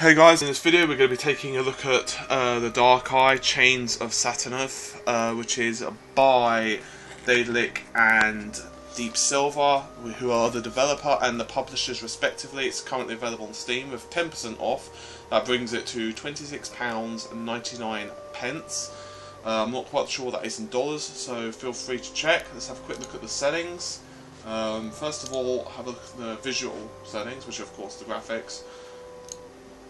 Hey guys, in this video we're going to be taking a look at the Dark Eye Chains of Satinav, which is by Daedalic and Deep Silver, who are the developer and the publishers respectively. It's currently available on Steam with 10% off. That brings it to £26.99. I'm not quite sure what that is in dollars, so feel free to check. Let's have a quick look at the settings. First of all, have a look at the visual settings, which are of course the graphics.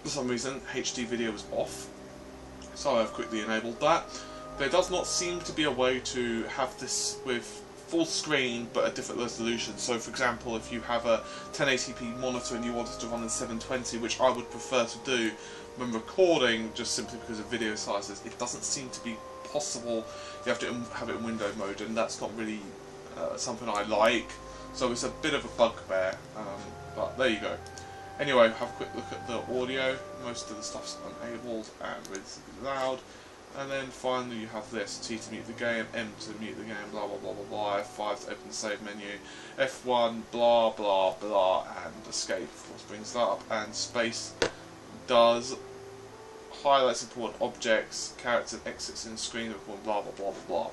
For some reason, HD video was off, so I've quickly enabled that. There does not seem to be a way to have this with full screen but a different resolution. So for example, if you have a 1080p monitor and you want it to run in 720, which I would prefer to do when recording, just simply because of video sizes, it doesn't seem to be possible. You have to have it in window mode, and that's not really something I like, so it's a bit of a bugbear, but there you go. Anyway, have a quick look at the audio. Most of the stuff's enabled and relatively loud. And then finally you have this: T to mute the game, M to mute the game, blah blah blah blah blah, F5 to open the save menu, F1 blah blah blah, and escape of course brings that up, and space does highlights important objects, character exits in screen recording, blah blah blah blah blah.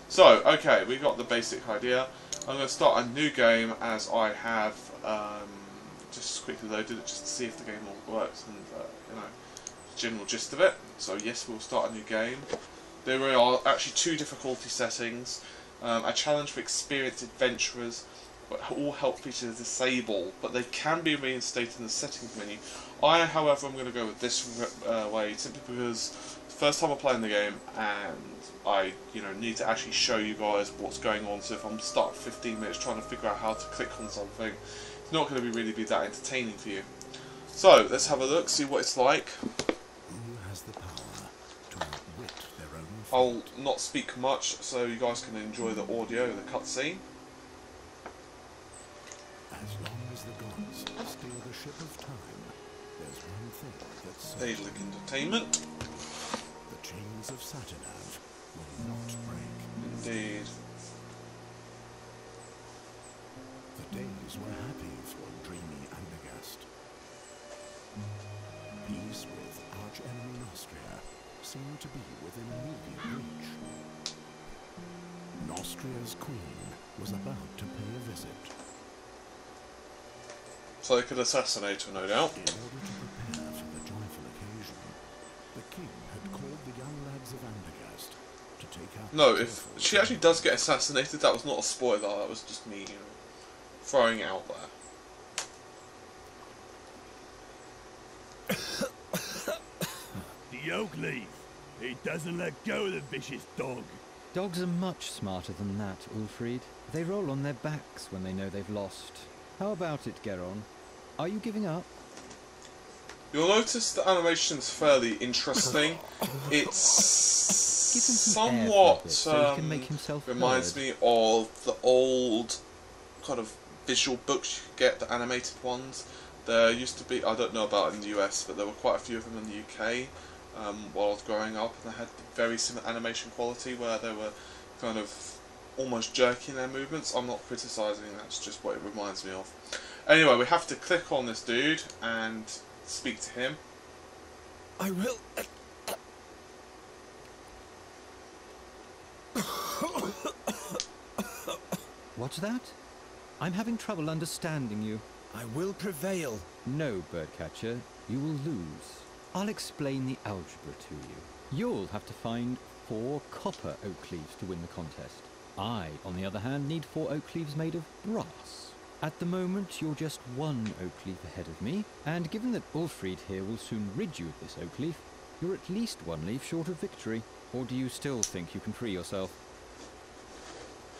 So, okay, we got the basic idea. I'm going to start a new game as I have just quickly loaded it just to see if the game all works and you know, general gist of it. So yes, we'll start a new game. There are actually two difficulty settings. A challenge for experienced adventurers, but all help features disable, but they can be reinstated in the settings menu. However, I'm going to go with this way simply because it's the first time I'm playing the game and I need to actually show you guys what's going on. So if I'm stuck 15 minutes trying to figure out how to click on something, it's not going to really be that entertaining for you. So let's have a look, see what it's like. Who has the power to outwit their own fate? I'll not speak much so you guys can enjoy the audio, the cutscene. As long as the gods steer the ship of time, there's one thing that's certain. Daedalic Entertainment. The chains of Satinav will not break. Indeed. The days were happy for dreamy Andergast. Peace with arch-enemy Nostria seemed to be within immediate reach. Nostria's queen was about to pay a visit. So they could assassinate her, no doubt. In order to prepare for the joyful occasion, the king had called the young lads of Andergast to take out... No, if she actually does get assassinated, that was not a spoiler, that was just me, throwing it out there. The oak leaf. He doesn't let go of the vicious dog. Dogs are much smarter than that, Ulfried. They roll on their backs when they know they've lost. How about it, Geron? Are you giving up? You'll notice the animation's fairly interesting. It's somewhat so he can make himself reminds heard. me of the old kind of visual books you could get, the animated ones. There used to be, I don't know about in the US, but there were quite a few of them in the UK while I was growing up, and they had very similar animation quality where they were kind of almost jerky in their movements. I'm not criticising, that's just what it reminds me of. Anyway, we have to click on this dude and speak to him. I will. What's that? I'm having trouble understanding you. I will prevail. No, Birdcatcher, you will lose. I'll explain the algebra to you. You'll have to find 4 copper oak leaves to win the contest. I, on the other hand, need 4 oak leaves made of brass. At the moment, you're just 1 oak leaf ahead of me, and given that Ulfried here will soon rid you of this oak leaf, you're at least 1 leaf short of victory. Or do you still think you can free yourself?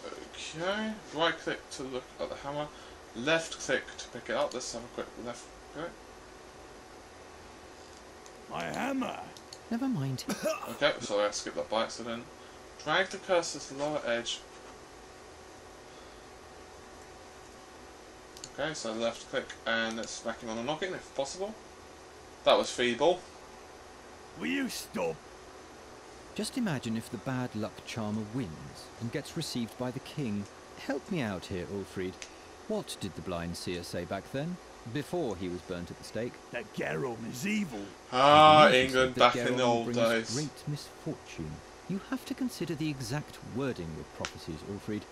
Okay, right click to look at the hammer, left click to pick it up. Let's have a quick left click. My hammer. Never mind. Okay, sorry I skipped that by accident. Drag the cursor to the lower edge. Okay, so left click and let's smack him on the noggin if possible. That was feeble. Will you stop? Just imagine if the bad luck charmer wins and gets received by the king. Help me out here, Ulfried. What did the blind seer say back then? before he was burnt at the stake. That Garum is evil. Ah, It is England that back in the Garon old brings days. Great misfortune. You have to consider the exact wording of prophecies, Ulfried.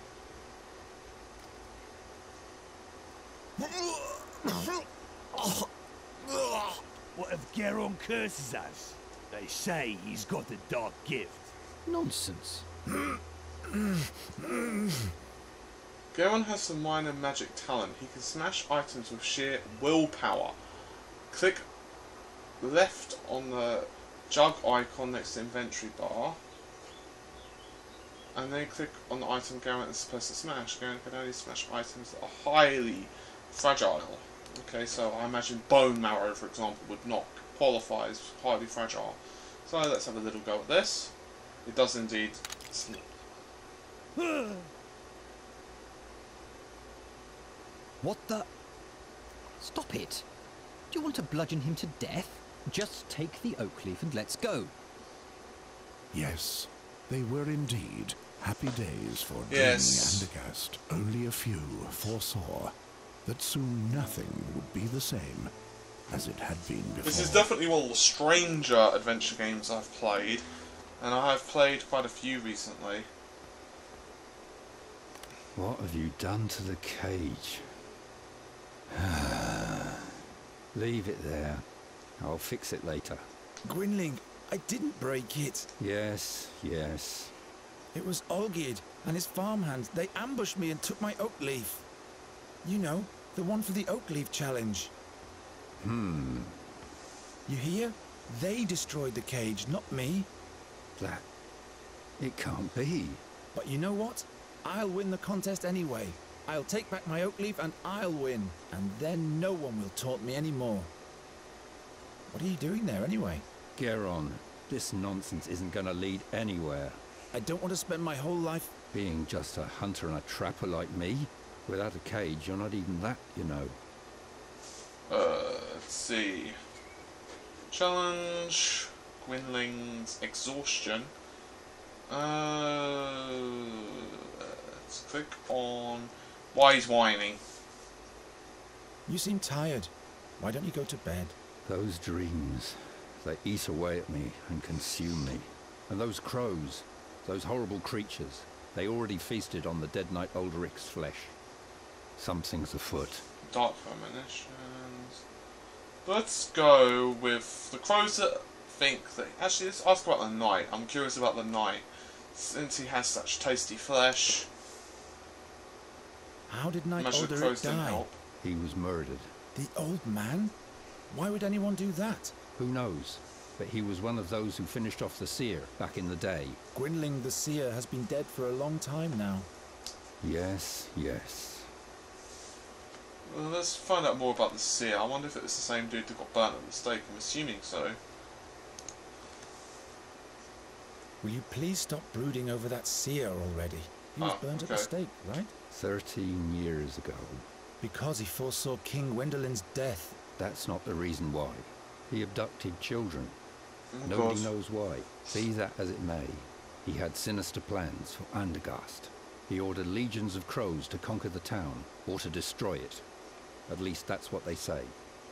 What if Garum curses us? They say he's got a dark gift. Nonsense. Garon has some minor magic talent. He can smash items with sheer willpower. Click left on the jug icon next to inventory bar. And then click on the item Garon is supposed to smash. Garon can only smash items that are highly fragile. Okay, so I imagine bone marrow, for example, would not qualify as highly fragile. So let's have a little go at this. It does indeed. What the? Stop it! Do you want to bludgeon him to death? Just take the oak leaf and let's go. Yes, they were indeed happy days for Yes. dreaming Andergast. Only a few foresaw that soon nothing would be the same as it had been before. This is definitely one of the stranger adventure games I've played, and I have played quite a few recently. What have you done to the cage? Leave it there. I'll fix it later. Gwynling, I didn't break it. Yes, yes. It was Olgierd and his farmhands. They ambushed me and took my oak leaf. You know, the one for the oak leaf challenge. You hear? They destroyed the cage, not me. That... it can't be. But you know what? I'll win the contest anyway. I'll take back my oak leaf and I'll win. And then no one will taunt me anymore. What are you doing there anyway? Garon, this nonsense isn't gonna lead anywhere. I don't want to spend my whole life... Being just a hunter and a trapper like me? Without a cage, you're not even that, you know. Let's see. Challenge Gwynling's exhaustion. Let's click on why he's whining. You seem tired. Why don't you go to bed? Those dreams, they eat away at me and consume me. And those crows, those horrible creatures, they already feasted on the dead knight Ulric's flesh. Something's afoot. Dark premonitions. Let's go with the crows that think that... Actually, let's ask about the knight. I'm curious about the knight. Since he has such tasty flesh. How did Knight Imagine the Ulric crows didn't die? help. He was murdered. The old man? Why would anyone do that? Who knows? But he was one of those who finished off the seer back in the day. Gwynling the Seer has been dead for a long time now. Yes, yes. Well, let's find out more about the seer. I wonder if it was the same dude that got burnt at the stake. I'm assuming so. Will you please stop brooding over that Seer already? He was burnt at the okay. stake, right? 13 years ago. Because he foresaw King Wendolin's death. That's not the reason why. He abducted children. Oh, Nobody God. knows why. Be that as it may, he had sinister plans for Andergast. He ordered legions of crows to conquer the town, or to destroy it. At least that's what they say.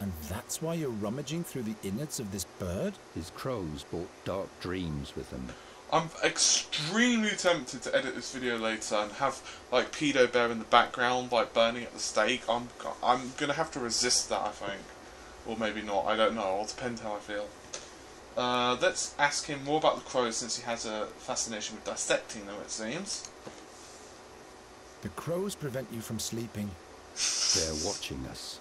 And that's why you're rummaging through the innards of this bird? His crows brought dark dreams with them. I'm extremely tempted to edit this video later and have like Pedo Bear in the background, like burning at the stake. I'm gonna have to resist that, I think, or maybe not. I don't know. It'll depend how I feel. Let's ask him more about the crows since he has a fascination with dissecting them. It seems. The crows prevent you from sleeping. They're watching us.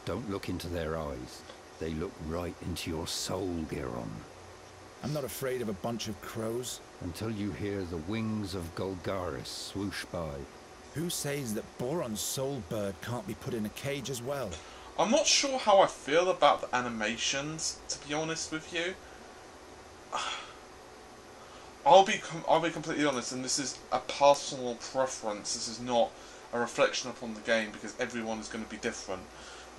Don't look into their eyes. They look right into your soul, Garon. I'm not afraid of a bunch of crows. Until you hear the wings of Golgaris swoosh by. Who says that Boron's soul bird can't be put in a cage as well? I'm not sure how I feel about the animations, to be honest with you. I'll be completely honest, and this is a personal preference. This is not a reflection upon the game because everyone is going to be different.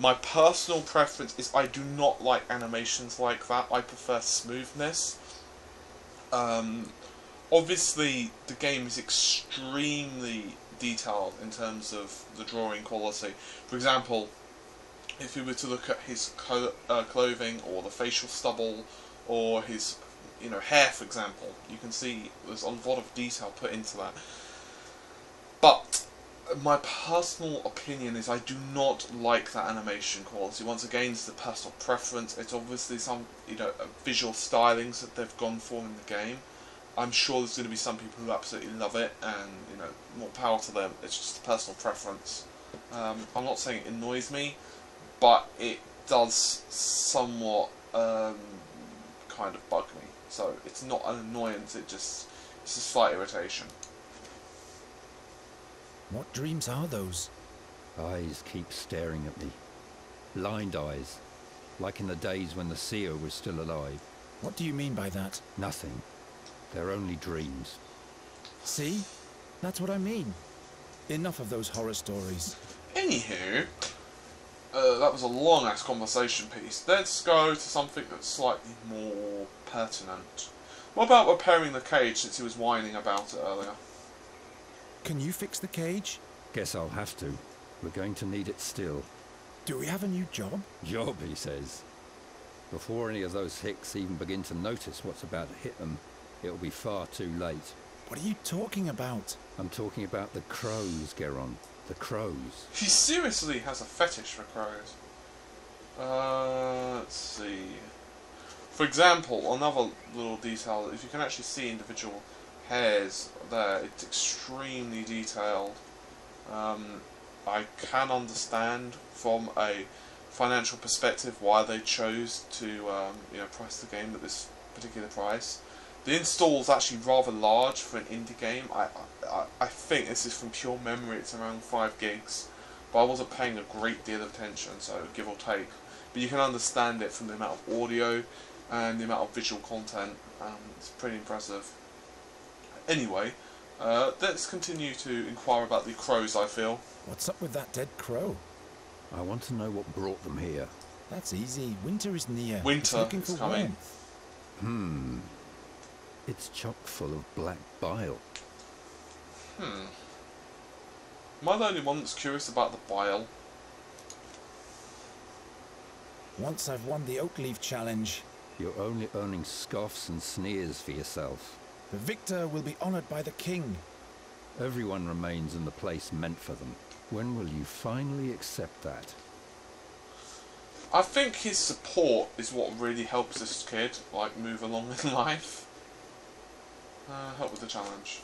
My personal preference is I do not like animations like that. I prefer smoothness. Obviously, the game is extremely detailed in terms of the drawing quality. For example, if you were to look at his clothing, or the facial stubble, or his, hair, for example, you can see there's a lot of detail put into that. But my personal opinion is I do not like that animation quality. Once again, it's the personal preference. It's obviously some, visual stylings that they've gone for in the game. I'm sure there's going to be some people who absolutely love it, and, more power to them. It's just a personal preference. I'm not saying it annoys me, but it does somewhat kind of bug me. So it's not an annoyance, it's a slight irritation. What dreams are those? Eyes keep staring at me. Blind eyes. Like in the days when the seer was still alive. What do you mean by that? Nothing. They're only dreams. See? That's what I mean. Enough of those horror stories. Anywho, that was a long-ass conversation piece. Let's go to something that's slightly more pertinent. What about repairing the cage, since he was whining about it earlier? Can you fix the cage? Guess I'll have to. We're going to need it still. Do we have a new job? Job, he says. Before any of those hicks even begin to notice what's about to hit them, it'll be far too late. What are you talking about? I'm talking about the crows, Geron. The crows. He seriously has a fetish for crows. Let's see. For example, another little detail, if you can actually see individual hairs there, it's extremely detailed. I can understand from a financial perspective why they chose to price the game at this particular price. The install is actually rather large for an indie game. I think this is from pure memory, it's around 5 gigs, but I wasn't paying a great deal of attention, so give or take. But you can understand it from the amount of audio and the amount of visual content. It's pretty impressive. Anyway, let's continue to inquire about the crows, I feel. What's up with that dead crow? I want to know what brought them here. That's easy. Winter is near. Winter it's is coming. Warmth. It's chock full of black bile. Am I the only one that's curious about the bile? Once I've won the Oakleaf Challenge, You're only earning scoffs and sneers for yourself. the victor will be honoured by the king. Everyone remains in the place meant for them. When will you finally accept that? I think his support is what really helps this kid, move along in life. Help with the challenge.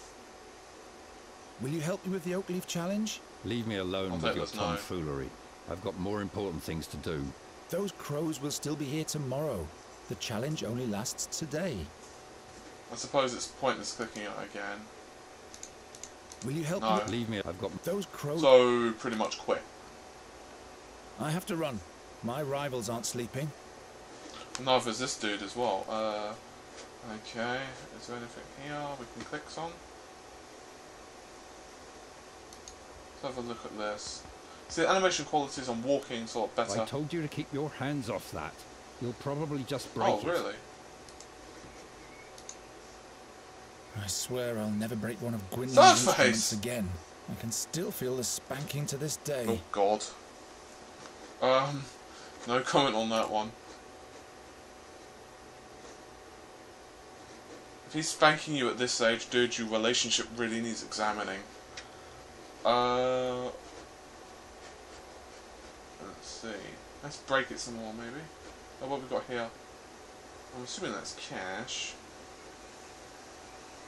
Will you help me with the Oakleaf Challenge? Leave me alone I'll with take your this no. tomfoolery. I've got more important things to do. Those crows will still be here tomorrow. The challenge only lasts today. I suppose it's pointless clicking it again. Will you help No. me? Leave me. I've got. Those crows... So, pretty much quit. I have to run. My rivals aren't sleeping. Neither is this dude as well. Okay, is there anything here we can click on? Let's have a look at this. See, the animation qualities on walking sort of better. I told you to keep your hands off that. You'll probably just break it. Oh, really? I swear I'll never break one of Gwynlyn's Surface! instruments again. I can still feel the spanking to this day. Oh, God. No comment on that one. If he's spanking you at this age, dude, your relationship really needs examining. Let's see. Let's break it some more, maybe. Oh, what we got here? I'm assuming that's cash.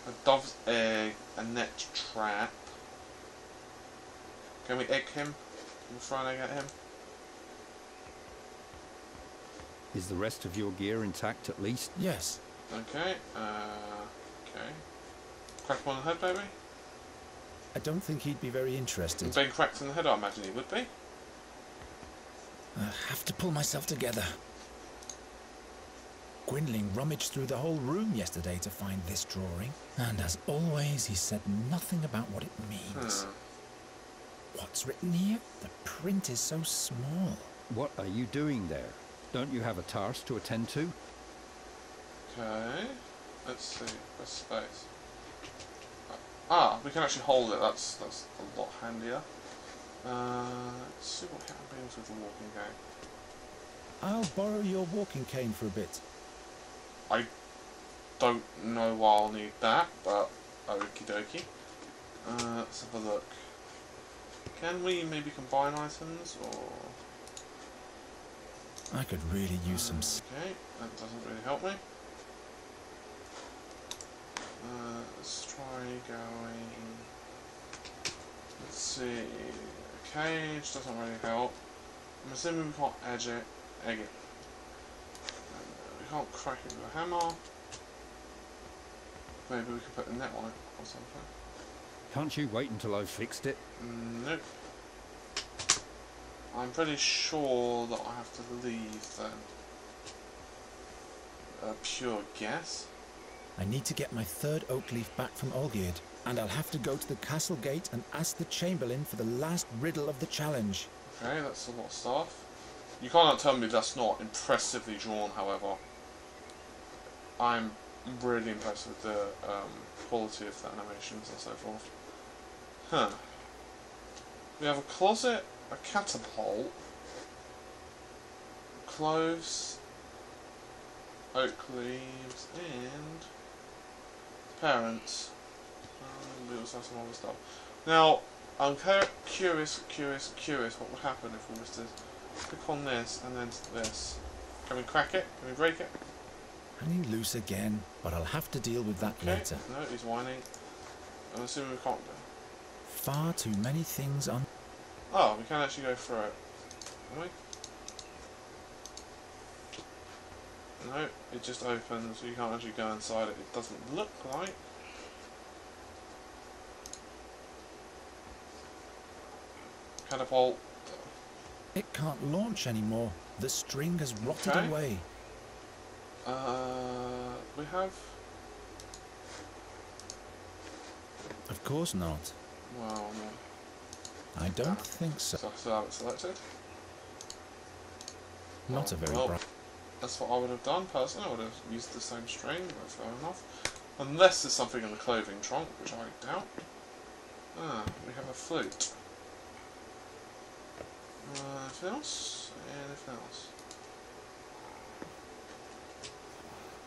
A dove's egg, a net trap. Can we egg him? Can we throw an egg at him? Is the rest of your gear intact at least? Yes. Okay, okay. Crack him on the head, baby? I don't think he'd be very interested. Being cracked in the head, I imagine he would be. I have to pull myself together. Gwynlyn rummaged through the whole room yesterday to find this drawing, and as always, he said nothing about what it means. What's written here? The print is so small. What are you doing there? Don't you have a task to attend to? Okay, let's see. Press space. We can actually hold it. That's a lot handier. Let's see what I'm being things with the walking cane. I'll borrow your walking cane for a bit. I don't know why I'll need that, but okie dokie. Let's have a look. Can we maybe combine items, or... I could really use some... Okay, that doesn't really help me. Let's try going... Let's see... Cage doesn't really help. I'm assuming we can't egg it. We can't crack it with a hammer. Maybe we could put a net on it or something. Can't you wait until I've fixed it? Nope. I'm pretty sure that I have to leave then. A pure guess. I need to get my third oak leaf back from Olgierd, and I'll have to go to the castle gate and ask the Chamberlain for the last riddle of the challenge. Okay, that's a lot of stuff. You can't tell me that's not impressively drawn, however. I'm really impressed with the quality of the animations and so forth. Huh. We have a closet, a catapult, cloves, oak leaves, and parents. We also have some other stuff. Now, I'm curious what would happen if we was to click on this and then this. Can we crack it? Can we break it? Hanging loose again, but I'll have to deal with that Okay. later. No, he's whining. I'm assuming we can't do. Far too many things on... Oh, we can actually go through it. Can we? No, it just opens. You can't actually go inside it. It doesn't look like. Catapult. It can't launch anymore. The string has rotted Okay. away. We have. Of course not. Well, no. I don't think so. So I still have it selected. Not a very Well, bright... that's what I would have done personally. I would have used the same string. That's fair enough. Unless there's something in the clothing trunk, which I doubt. Ah, we have a flute. Anything else? Anything else?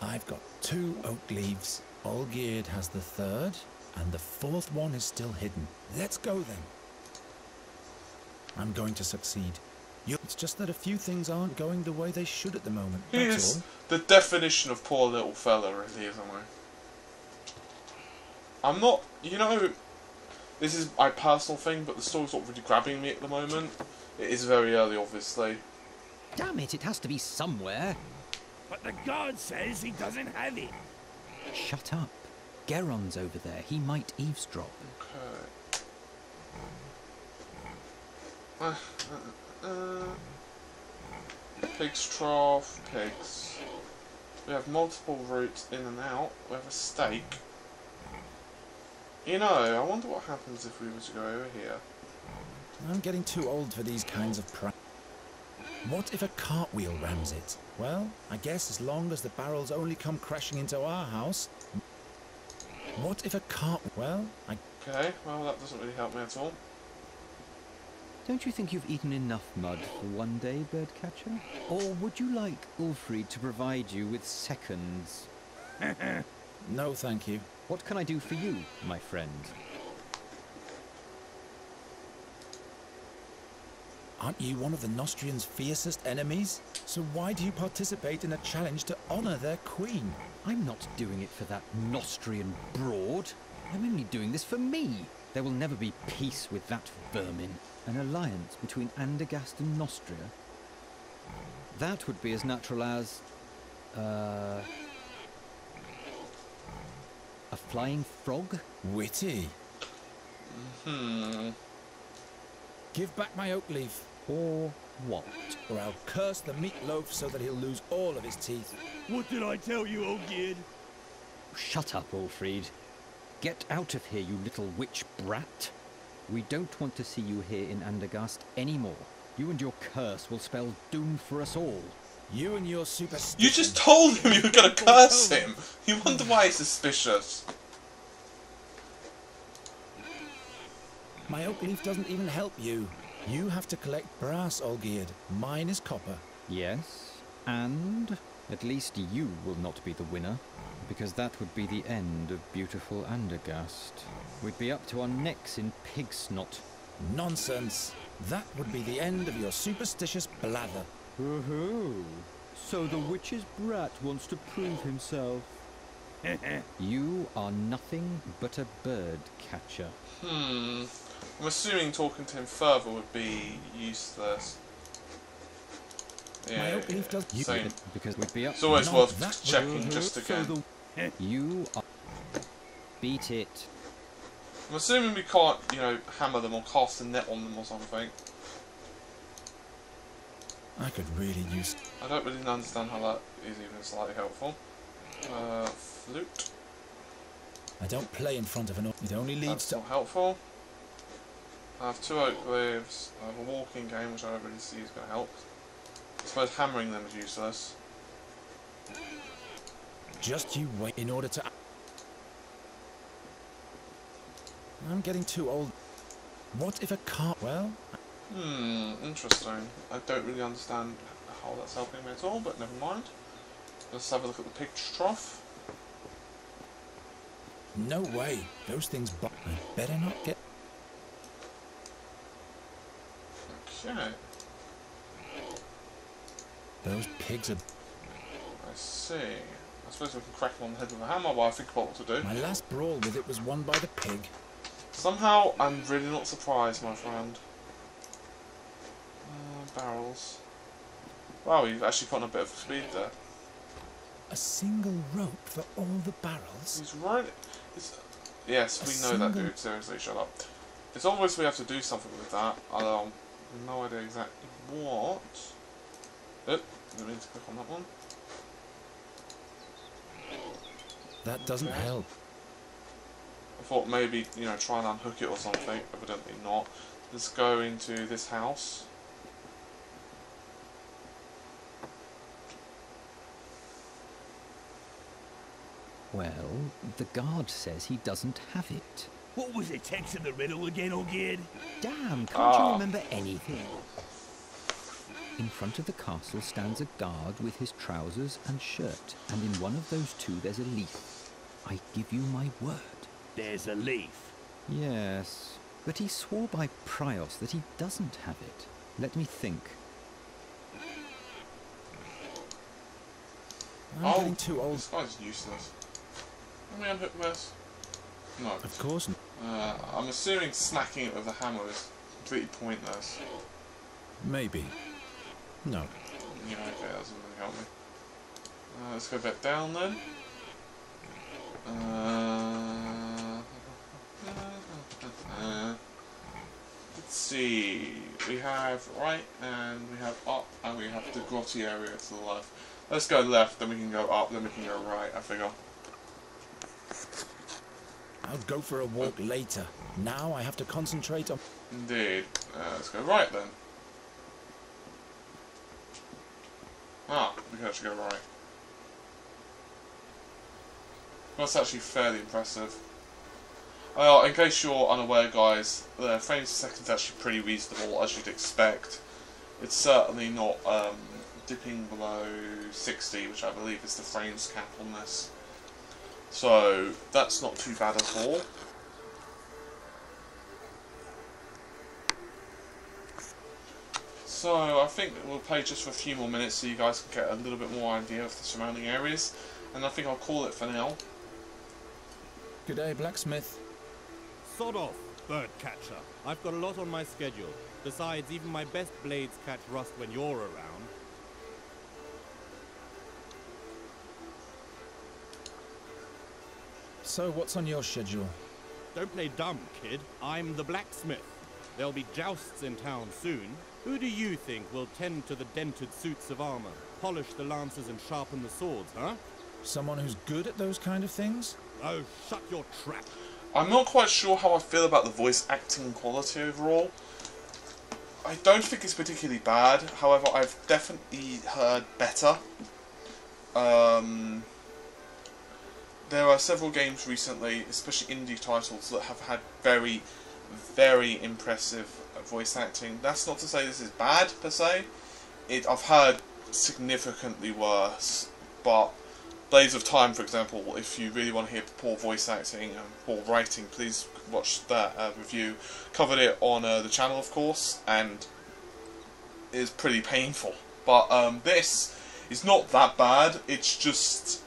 I've got 2 oak leaves. Olgierd has the third, and the fourth one is still hidden. Let's go then. I'm going to succeed. It's just that a few things aren't going the way they should at the moment. He That's is all. the definition of poor little fella, really, isn't he? I'm not, you know, this is my personal thing, but the story's not really grabbing me at the moment. It is very early, obviously. Damn it, it has to be somewhere. But the guard says he doesn't have it. Shut up. Geron's over there. He might eavesdrop. Okay. Pig's trough, pigs. We have multiple routes in and out. We have a stake. You know, I wonder what happens if we were to go over here. I'm getting too old for these kinds of What if a cartwheel rams it? Well, I guess as long as the barrels only come crashing into our house. What if a Well, Okay, well that doesn't really help me at all. Don't you think you've eaten enough mud for one day, birdcatcher? Or would you like Ulfried to provide you with seconds? No, thank you. What can I do for you, my friend? Aren't you one of the Nostrians' fiercest enemies? So why do you participate in a challenge to honour their queen? I'm not doing it for that Nostrian broad. I'm only doing this for me. There will never be peace with that vermin. An alliance between Andergast and Nostria? That would be as natural as... a flying frog? Witty. Give back my oak leaf. Or what? Or I'll curse the meatloaf so that he'll lose all of his teeth. What did I tell you, old kid? Shut up, Ulfried. Get out of here, you little witch brat. We don't want to see you here in Andergast anymore. You and your curse will spell doom for us all. You and your superstition. You just told him you were going to curse him! You wonder why he's suspicious. My oak leaf doesn't even help you. You have to collect brass, Olgierd. Mine is copper. Yes, and at least you will not be the winner, because that would be the end of beautiful Andergast. We'd be up to our necks in pig snot. Nonsense. That would be the end of your superstitious blather. Woohoo! So the Witch's Brat wants to prove himself. You are nothing but a bird catcher. I'm assuming talking to him further would be useless. My oak leaf does same. Because we'd be up. It's always Not worth that checking just again. So you are. Beat it. I'm assuming we can't, you know, hammer them or cast a net on them or something. I could really use... I don't really understand how that is even slightly helpful. Flute. I don't play in front of an oak. It only leads That's to... not helpful. I have 2 oak leaves. I have a walking game, which I don't really see is going to help. I suppose hammering them is useless. Just you wait in order to... I'm getting too old. What if a car... Well... Interesting. I don't really understand how that's helping me at all, but never mind. Let's have a look at the pig's trough. No way. Those things... I better not get... Okay. Those pigs are... I see. I suppose we can crack them on the head with a hammer while I think about what to do. My last brawl with it was won by the pig. Somehow, I'm really not surprised, my friend. Barrels. Wow, you've actually put on a bit of speed there. A single rope for all the barrels? He's right. Yes, we know that, dude. Seriously, shut up. It's obvious we have to do something with that. I have no idea exactly what. Oh, didn't mean to click on that one. That doesn't help. I thought maybe, you know, try and unhook it or something. Evidently not. Let's go into this house. Well, the guard says he doesn't have it. What was the text of the riddle again, Olgierd? Damn, can't you remember anything? In front of the castle stands a guard with his trousers and shirt, and in one of those 2 there's a leaf. I give you my word. There's a leaf. Yes, but he swore by Prios that he doesn't have it. Let me think. I'm getting too old. This guy's useless. Let me unhook this. No. Of course not. I'm assuming smacking it with a hammer is completely pointless. Maybe. No. Yeah, okay, that doesn't really help me. Let's go back down then. Let's see. We have right, and we have up, and we have the grotty area to the left. Let's go left, then we can go up, then we can go right, I figure. I'll go for a walk later. Now I have to concentrate on... Indeed. Let's go right then. Ah, we can actually go right. That's actually fairly impressive. In case you're unaware, guys, the frames per second is actually pretty reasonable, as you'd expect. It's certainly not dipping below 60, which I believe is the frames cap on this. So, that's not too bad at all. So, I think we'll play just for a few more minutes so you guys can get a little bit more idea of the surrounding areas. And I think I'll call it for now. Good day, Blacksmith. Sod off, bird catcher. I've got a lot on my schedule. Besides, even my best blades catch rust when you're around. So, what's on your schedule? Don't play dumb, kid. I'm the blacksmith. There'll be jousts in town soon. Who do you think will tend to the dented suits of armor, polish the lances and sharpen the swords, huh? Someone who's good at those kind of things? Oh, shut your trap. I'm not quite sure how I feel about the voice acting quality overall. I don't think it's particularly bad, however I've definitely heard better. There are several games recently, especially indie titles, that have had very, very impressive voice acting. That's not to say this is bad per se. I've heard significantly worse, but Blades of Time, for example, if you really want to hear poor voice acting and poor writing, please watch that review. Covered it on the channel, of course, and it is pretty painful. But this is not that bad. It's just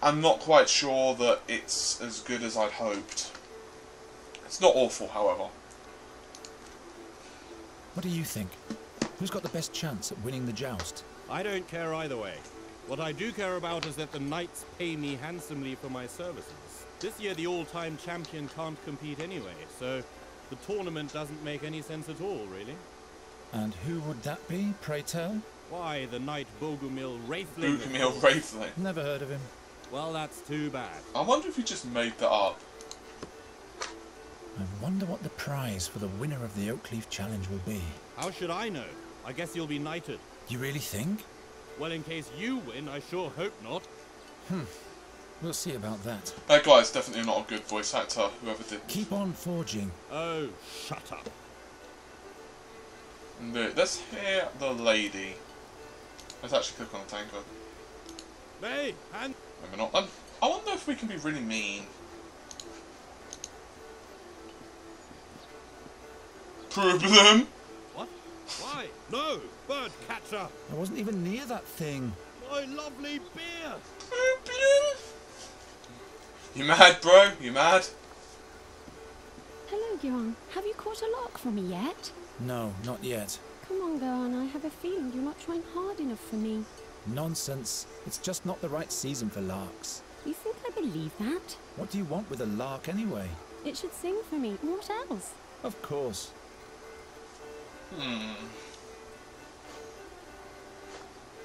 I'm not quite sure that it's as good as I'd hoped. It's not awful, however. What do you think? Who's got the best chance at winning the joust? I don't care either way. What I do care about is that the knights pay me handsomely for my services. This year the all-time champion can't compete anyway, so the tournament doesn't make any sense at all, really. And who would that be, pray tell? Why, the knight Bogumil Wraithling. Bogumil Wraithling. Never heard of him. Well, that's too bad. I wonder if you just made that up. I wonder what the prize for the winner of the Oakleaf Challenge will be. How should I know? I guess you'll be knighted. You really think? Well, in case you win, I sure hope not. We'll see about that. That guy's definitely not a good voice actor, whoever did. Keep on forging. Oh, shut up. Let's hear the lady. Let's actually click on the tanker. May, and... Maybe not. I wonder if we can be really mean. Problem? What? Why? No! Bird catcher! I wasn't even near that thing. My lovely beer! Problem? You mad, bro? You mad? Hello, Gohan. Have you caught a lark for me yet? No, not yet. Come on, Gohan. I have a feeling you're not trying hard enough for me. Nonsense. It's just not the right season for larks. You think I believe that? What do you want with a lark anyway? It should sing for me. What else? Of course.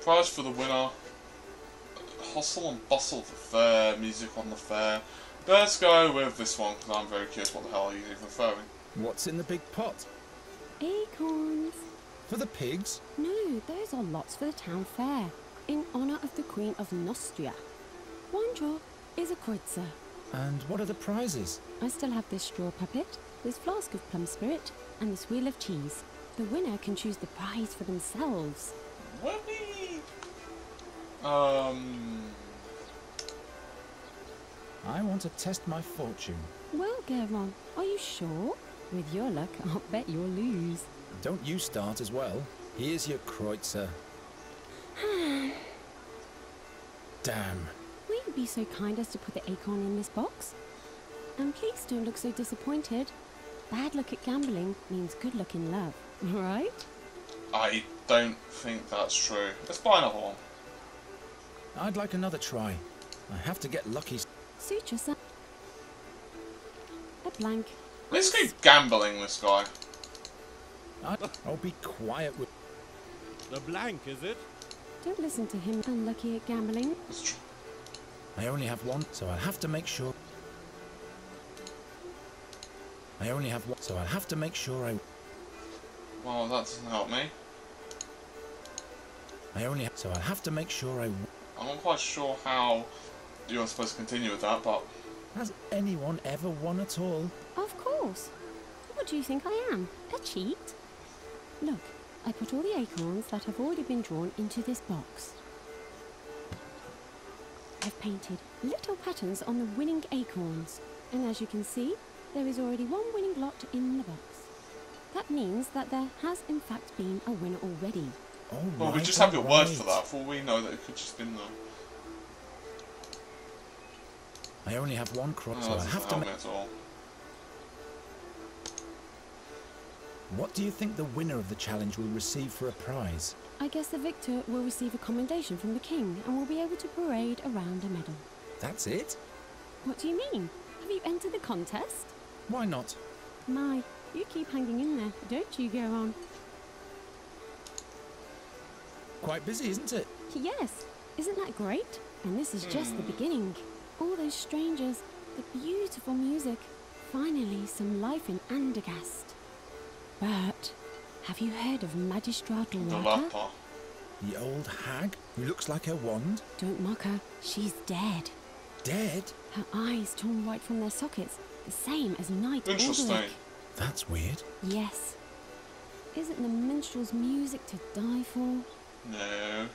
Prize for the winner. Hustle and bustle of the fair. Music on the fair. Let's go with this one, because I'm very curious what the hell he's even referring. What's in the big pot? Acorns. For the pigs? No, those are lots for the town fair, in honour of the Queen of Nostria. One drop is a kreutzer. And what are the prizes? I still have this straw puppet, this flask of plum spirit, and this wheel of cheese. The winner can choose the prize for themselves. Whoopee! I want to test my fortune. Well, Geron, are you sure? With your luck, I'll bet you'll lose. Don't you start as well. Here's your kreutzer. Damn. Will you be so kind as to put the acorn in this box? And please don't look so disappointed. Bad luck at gambling means good luck in love, right? I don't think that's true. Let's buy another one. I'd like another try. I have to get lucky. Suit yourself. A blank. Let's go gambling, this guy. I'll be quiet with... The blank, is it? Don't listen to him, unlucky at gambling. I only have one, so I'll have to make sure... I only have one, so I'll have to make sure I... Well, that doesn't help me. So I'll have to make sure I... I'm not quite sure how you're supposed to continue with that, but... Has anyone ever won at all? Of course. What do you think I am? A cheat? Look, I put all the acorns that have already been drawn into this box. I've painted little patterns on the winning acorns, and as you can see, there is already one winning lot in the box. That means that there has in fact been a winner already. Well, we just have your word for that, for all we know that it could just been the... I only have one crop, so that I'll have doesn't to help make... me at all. What do you think the winner of the challenge will receive for a prize? I guess the victor will receive a commendation from the king and will be able to parade around a medal. That's it? What do you mean? Have you entered the contest? Why not? My, you keep hanging in there, don't you, Gohan? Quite busy, isn't it? Yes, isn't that great? And this is just the beginning. All those strangers, the beautiful music, finally some life in Andagast. But, have you heard of Magistrate The Lapa? Lapa. The old hag who looks like her wand? Don't mock her, she's dead. Dead? Her eyes torn right from their sockets, the same as Knight Interesting. Aldrich. That's weird. Yes. Isn't the minstrel's music to die for? No.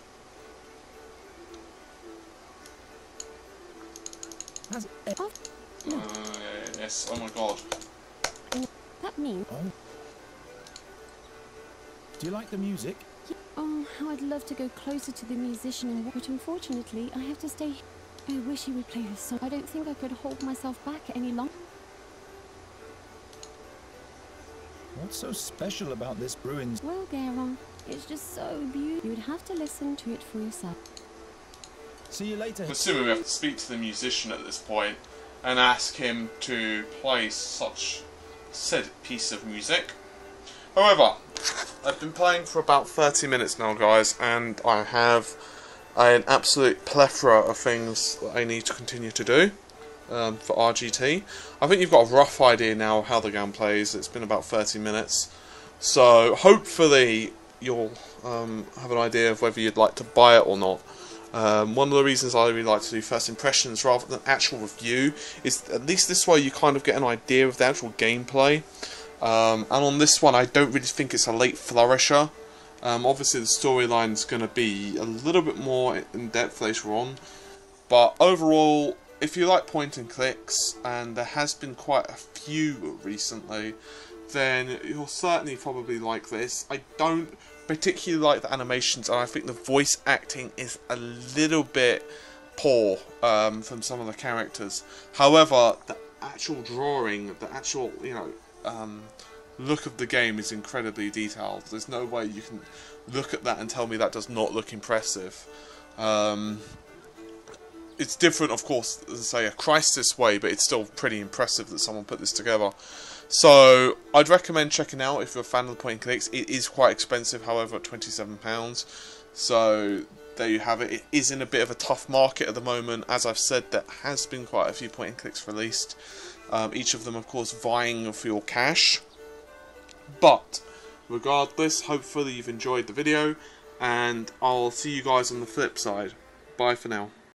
No. Yes, oh my god. That means... Oh. Do you like the music? Oh, how I'd love to go closer to the musician, but unfortunately, I have to stay. I wish he would play the song. I don't think I could hold myself back any longer. What's so special about this ruins? Well, Garon, it's just so beautiful. You'd have to listen to it for yourself. See you later. I'm assuming we have to speak to the musician at this point and ask him to play such said piece of music. However, I've been playing for about 30 minutes now, guys, and I have an absolute plethora of things that I need to continue to do for RGT. I think you've got a rough idea now of how the game plays. It's been about 30 minutes, so hopefully you'll have an idea of whether you'd like to buy it or not. One of the reasons I really like to do first impressions rather than actual review is at least this way you kind of get an idea of the actual gameplay. And on this one, I don't really think it's a late flourisher. Obviously, the storyline's going to be a little bit more in depth later on, but overall, if you like point and clicks, and there has been quite a few recently, then you'll certainly probably like this. I don't particularly like the animations, and I think the voice acting is a little bit poor from some of the characters. However, the actual drawing, the actual, look of the game is incredibly detailed. There's no way you can look at that and tell me that does not look impressive. It's different, of course, as I say, a Crisis way, but it's still pretty impressive that someone put this together. So, I'd recommend checking out if you're a fan of the point and clicks. It is quite expensive, however, at £27. So, there you have it. It is in a bit of a tough market at the moment. As I've said, there has been quite a few point and clicks released. Each of them, of course, vying for your cash. But, regardless, hopefully you've enjoyed the video, and I'll see you guys on the flip side. Bye for now.